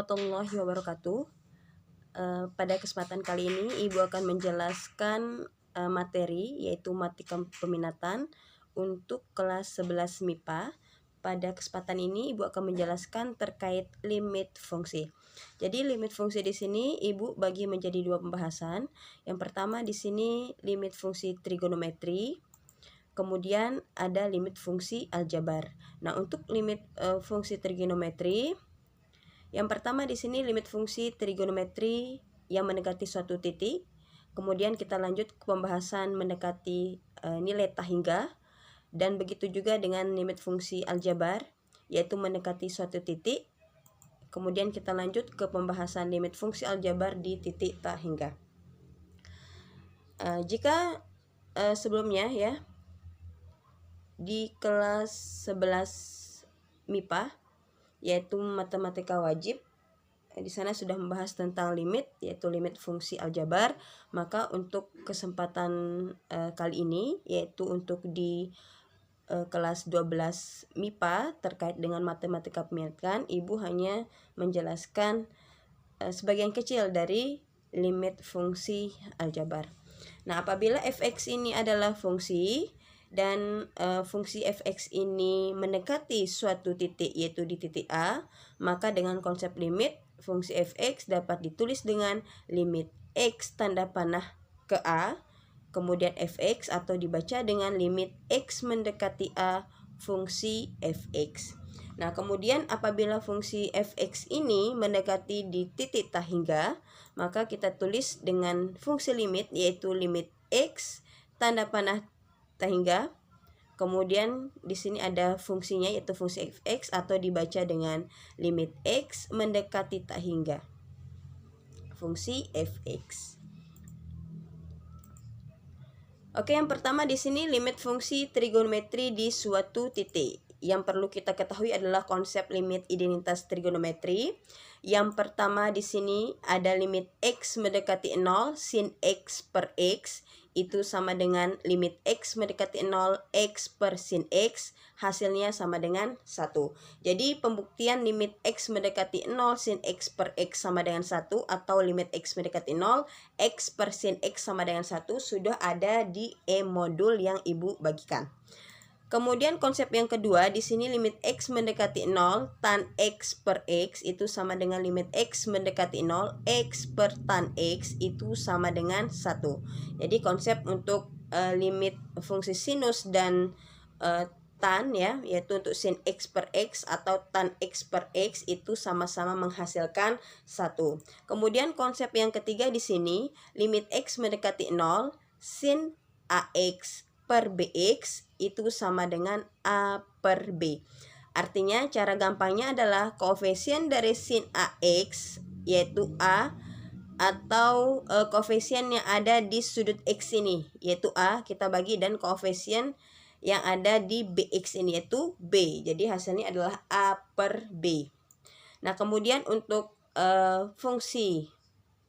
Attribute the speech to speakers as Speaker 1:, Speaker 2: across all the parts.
Speaker 1: warahmatullahi wabarakatuh. Pada kesempatan kali ini Ibu akan menjelaskan materi yaitu matematika peminatan untuk kelas 11 MIPA. Pada kesempatan ini Ibu akan menjelaskan terkait limit fungsi. Jadi limit fungsi di sini Ibu bagi menjadi dua pembahasan. Yang pertama di sini limit fungsi trigonometri. Kemudian ada limit fungsi aljabar. Nah, untuk limit fungsi trigonometri, yang pertama di sini limit fungsi trigonometri yang mendekati suatu titik. Kemudian kita lanjut ke pembahasan mendekati nilai tak hingga, dan begitu juga dengan limit fungsi aljabar yaitu mendekati suatu titik. Kemudian kita lanjut ke pembahasan limit fungsi aljabar di titik tak hingga. Jika sebelumnya ya di kelas 11 MIPA yaitu matematika wajib, di sana sudah membahas tentang limit yaitu limit fungsi aljabar. Maka untuk kesempatan kali ini yaitu untuk di kelas 12 MIPA terkait dengan matematika peminatan, Ibu hanya menjelaskan sebagian kecil dari limit fungsi aljabar. Nah, apabila fx ini adalah fungsi dan fungsi fx ini mendekati suatu titik yaitu di titik A, maka dengan konsep limit fungsi fx dapat ditulis dengan limit x tanda panah ke A, kemudian fx, atau dibaca dengan limit x mendekati A fungsi fx. Nah, kemudian apabila fungsi fx ini mendekati di titik tak hingga, maka kita tulis dengan fungsi limit yaitu limit x tanda panah tak hingga. Kemudian di sini ada fungsinya yaitu fungsi fx, atau dibaca dengan limit x mendekati tak hingga fungsi fx. Oke, yang pertama di sini limit fungsi trigonometri di suatu titik. Yang perlu kita ketahui adalah konsep limit identitas trigonometri. Yang pertama di sini ada limit x mendekati 0 sin x per x itu sama dengan limit x mendekati 0 x per sin x, hasilnya sama dengan 1. Jadi pembuktian limit x mendekati 0 sin x per x sama dengan 1 atau limit x mendekati 0 x per sin x sama dengan 1 sudah ada di modul yang Ibu bagikan. Kemudian konsep yang kedua di sini limit x mendekati 0 tan x per x itu sama dengan limit x mendekati 0 x per tan x itu sama dengan 1. Jadi konsep untuk limit fungsi sinus dan tan ya, yaitu untuk sin x per x atau tan x per x itu sama-sama menghasilkan 1. Kemudian konsep yang ketiga di sini limit x mendekati 0 sin ax per bx itu sama dengan a per b. Artinya cara gampangnya adalah koefisien dari sin ax yaitu a, atau koefisien yang ada di sudut x ini yaitu a kita bagi, dan koefisien yang ada di bx ini yaitu b. Jadi hasilnya adalah a per b. Nah, kemudian untuk fungsi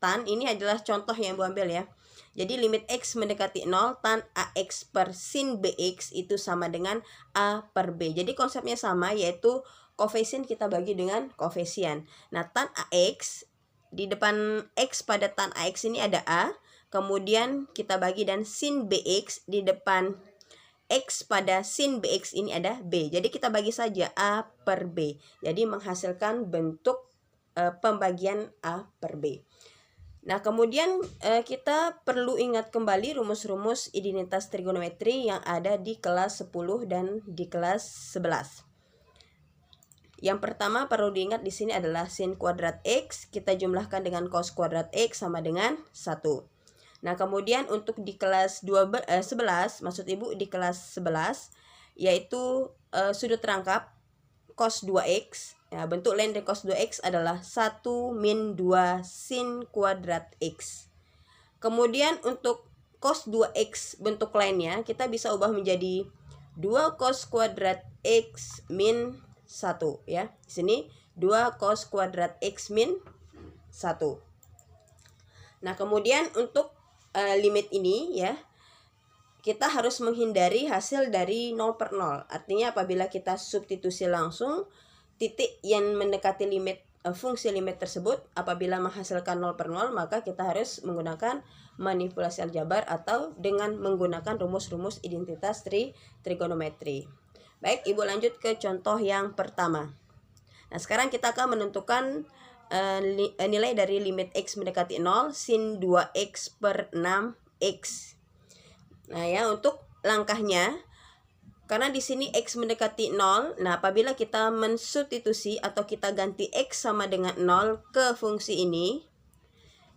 Speaker 1: tan ini adalah contoh yang Ibu ambil ya. Jadi limit x mendekati 0 tan ax per sin bx itu sama dengan a per b. Jadi konsepnya sama yaitu koefisien kita bagi dengan koefisien. Nah, tan ax di depan x pada tan ax ini ada a, kemudian kita bagi dan sin bx di depan x pada sin bx ini ada b. Jadi kita bagi saja a per b. Jadi menghasilkan bentuk pembagian a per b. Nah, kemudian kita perlu ingat kembali rumus-rumus identitas trigonometri yang ada di kelas 10 dan di kelas 11. Yang pertama perlu diingat di sini adalah sin kuadrat x kita jumlahkan dengan cos kuadrat x sama dengan 1. Nah, kemudian untuk di kelas 11, maksud Ibu di kelas 11 yaitu sudut rangkap cos 2x. Ya, bentuk lain dari cos 2x adalah 1 min 2 sin kuadrat x. Kemudian untuk cos 2x bentuk lainnya kita bisa ubah menjadi 2 cos kuadrat x min 1 ya. Di sini 2 cos kuadrat x min 1. Nah, kemudian untuk limit ini ya, kita harus menghindari hasil dari 0 per 0. Artinya apabila kita substitusi langsung, titik yang mendekati limit fungsi limit tersebut apabila menghasilkan 0 per 0, maka kita harus menggunakan manipulasi aljabar atau dengan menggunakan rumus-rumus identitas trigonometri. Baik, Ibu lanjut ke contoh yang pertama. Nah, sekarang kita akan menentukan nilai dari limit X mendekati 0 sin 2X per 6X. Nah ya, untuk langkahnya, karena di sini X mendekati 0, nah apabila kita mensubstitusi atau kita ganti X sama dengan 0 ke fungsi ini,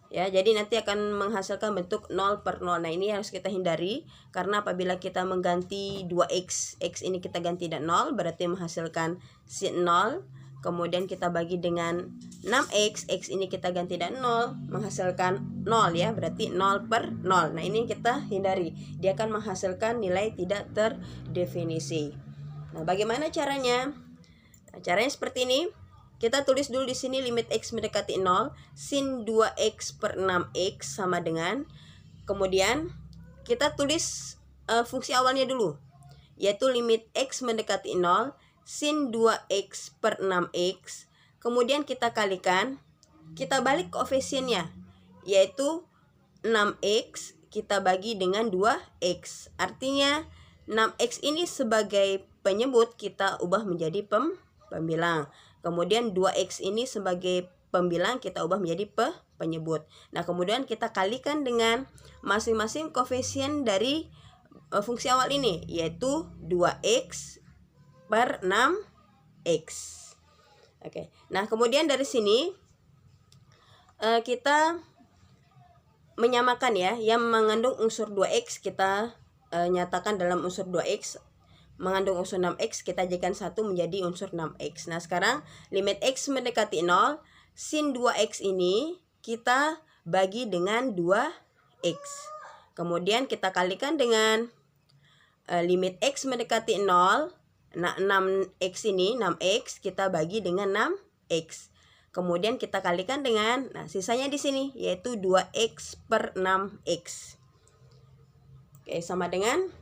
Speaker 1: ya, jadi nanti akan menghasilkan bentuk 0 per 0. Nah, ini harus kita hindari, karena apabila kita mengganti 2X, X ini kita ganti dan 0, berarti menghasilkan sin 0. Kemudian kita bagi dengan 6X, X ini kita ganti dan 0, menghasilkan 0 ya, berarti 0 per 0. Nah, ini kita hindari, dia akan menghasilkan nilai tidak terdefinisi. Nah, bagaimana caranya? Nah, caranya seperti ini. Kita tulis dulu di sini limit X mendekati 0, sin 2X per 6X sama dengan, kemudian kita tulis fungsi awalnya dulu, yaitu limit X mendekati 0, sin 2X per 6X, kemudian kita kalikan, kita balik koefisiennya, yaitu 6X kita bagi dengan 2X. Artinya 6X ini sebagai penyebut kita ubah menjadi pembilang. Kemudian 2X ini sebagai pembilang kita ubah menjadi penyebut. Nah, kemudian kita kalikan dengan masing-masing koefisien dari fungsi awal ini, yaitu 2X per 6X. Oke. Nah, kemudian dari sini kita menyamakan ya, yang mengandung unsur 2X kita nyatakan dalam unsur 2X, mengandung unsur 6X kita jadikan 1 menjadi unsur 6X. Nah, sekarang limit X mendekati 0, sin 2X ini kita bagi dengan 2X. Kemudian kita kalikan dengan limit X mendekati 0. Nah, 6X ini, 6X kita bagi dengan 6X. Kemudian kita kalikan dengan, nah sisanya di sini, yaitu 2X per 6X. Oke, sama dengan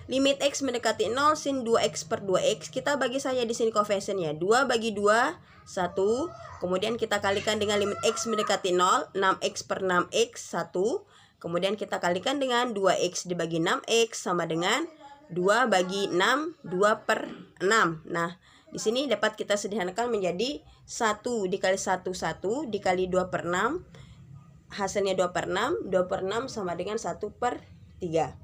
Speaker 1: limit X mendekati 0 sin 2X per 2X, kita bagi saja di sini koefisiennya. 2 bagi 2, 1. Kemudian kita kalikan dengan limit X mendekati 0, 6X per 6X, 1. Kemudian kita kalikan dengan 2X dibagi 6X sama dengan 2 bagi 6, 2 per 6. Nah, di sini dapat kita sederhanakan menjadi 1 dikali 1, 1 dikali 2 per 6. Hasilnya 2 per 6, 2 per 6 sama dengan 1 per 3.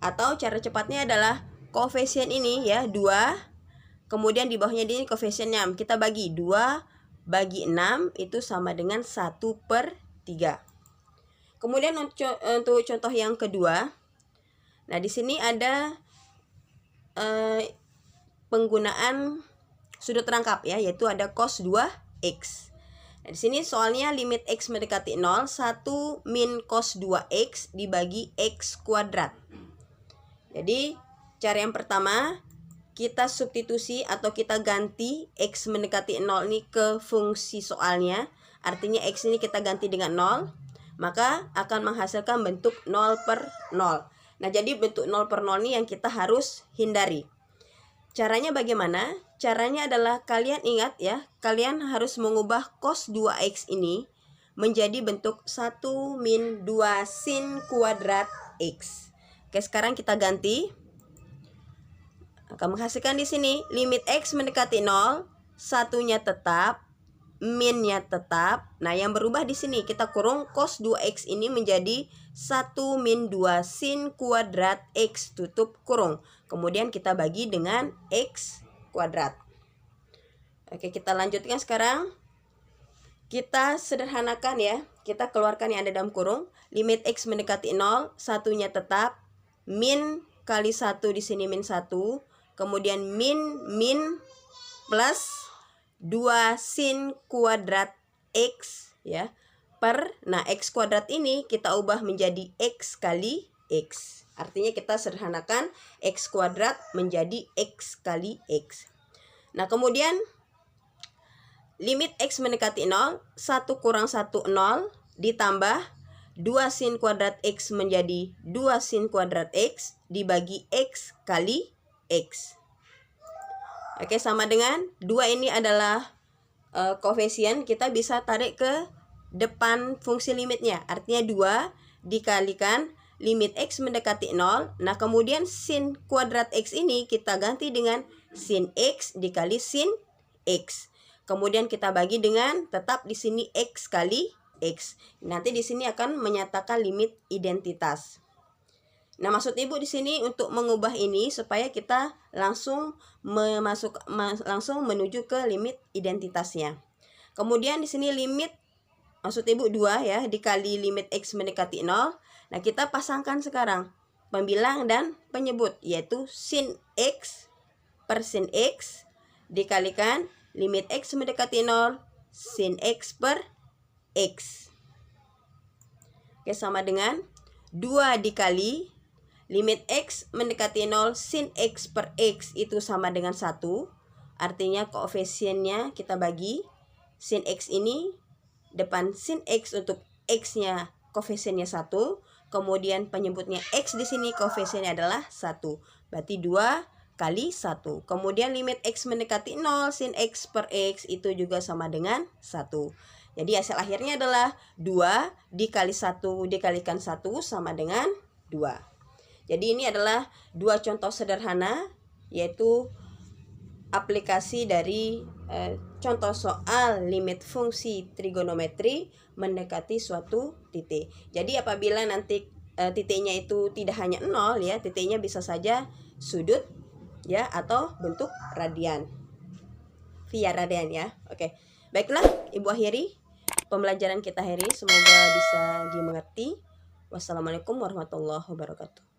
Speaker 1: Atau cara cepatnya adalah koefisien ini ya, 2. Kemudian di bawahnya ini koefisiennya, kita bagi 2 bagi 6 itu sama dengan 1 per 3. Kemudian untuk contoh yang kedua, nah di sini ada penggunaan sudut rangkap ya, yaitu ada cos 2x. Nah, di sini soalnya limit X mendekati 0, 1 min cos 2x dibagi X kuadrat. Jadi cara yang pertama, kita substitusi atau kita ganti X mendekati 0 ini ke fungsi soalnya. Artinya X ini kita ganti dengan 0, maka akan menghasilkan bentuk 0 per 0. Nah, jadi bentuk 0 per 0 ini yang kita harus hindari. Caranya bagaimana? Caranya adalah kalian ingat ya, kalian harus mengubah cos 2x ini menjadi bentuk 1 min 2 sin kuadrat x. Oke, sekarang kita ganti. Akan menghasilkan di sini limit X mendekati 0, satunya tetap, minnya tetap. Nah, yang berubah di sini kita kurung cos 2x ini menjadi 1 min 2 sin kuadrat x tutup kurung. Kemudian kita bagi dengan x kuadrat. Oke, kita lanjutkan sekarang. Kita sederhanakan ya. Kita keluarkan yang ada dalam kurung. Limit x mendekati 0, satunya tetap, min kali 1 di sini min 1. Kemudian min plus 2 sin kuadrat x ya, per, nah x kuadrat ini kita ubah menjadi x kali x. Artinya kita sederhanakan x kuadrat menjadi x kali x. Nah, kemudian limit X mendekati 0, 1 kurang 1, 0, ditambah 2 sin kuadrat X menjadi 2 sin kuadrat X dibagi X kali X. Oke, sama dengan 2 ini adalah koefisien kita bisa tarik ke depan fungsi limitnya. Artinya 2 dikalikan limit X mendekati 0. Nah, kemudian sin kuadrat X ini kita ganti dengan sin X dikali sin X. Kemudian kita bagi dengan tetap di sini X kali X. Nanti di sini akan menyatakan limit identitas. Nah, maksud Ibu di sini untuk mengubah ini supaya kita langsung langsung menuju ke limit identitasnya. Kemudian di sini limit maksud Ibu 2 ya dikali limit X mendekati 0. Nah, kita pasangkan sekarang pembilang dan penyebut yaitu sin X per sin X dikalikan limit X mendekati 0 sin X per X. Oke, sama dengan 2 dikali limit X mendekati 0 sin X per X itu sama dengan 1. Artinya koefisiennya kita bagi. Sin X ini depan sin X untuk X-nya koefisiennya 1. Kemudian penyebutnya X di sini koefisiennya adalah 1. Berarti 2 kali 1. Kemudian limit X mendekati 0 sin X per X itu juga sama dengan 1. Jadi hasil akhirnya adalah 2 dikali 1 dikalikan 1 sama dengan 2. Jadi ini adalah 2 contoh sederhana yaitu aplikasi dari contoh soal limit fungsi trigonometri mendekati suatu titik. Jadi apabila nanti titiknya itu tidak hanya 0 ya, titiknya bisa saja sudut ya atau bentuk radian. Via radian ya. Oke. Baiklah, Ibu akhiri pembelajaran kita hari ini, semoga bisa dimengerti. Wassalamualaikum warahmatullahi wabarakatuh.